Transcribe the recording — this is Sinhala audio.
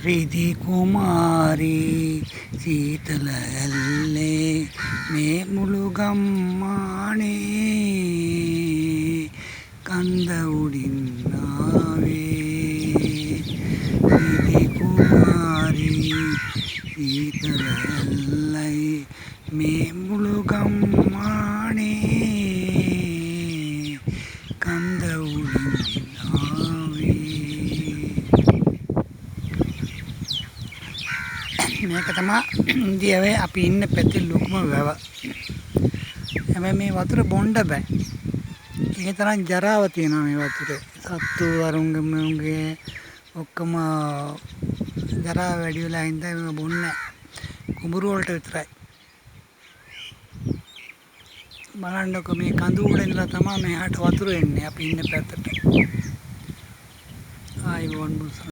රිදි කුමාරී සීතල ඇල්ලේ මේ මුළු ගම්මානේ කන්ද උඩින් ආවේ රිදි කුමාරී සීතල ඇල්ලේ මේ මුළු ගම්මානේ කන්ද උඩින් ආවේ. මේක තමයි ඉන්දියාවේ අපි ඉන්න පැත්තේ ලොකුම වැව. හැබැයි මේ වතුර බොන්න බෑ. ඒ තරම් ජරාව තියෙනවා මේ වතුරේ. සත්තු වරුන්ගේ ඔක්කොම ජරාව වැඩි වෙලා හින්දා මේක බොන්නේ නැහැ. කුඹුරු වලට විතරයි. බලන්නකො මේ කඳු උඩ ඉඳලා තමයි මෙහාට වතුර එන්නේ අපි ඉන්න පැත්තට. ආයි වොන්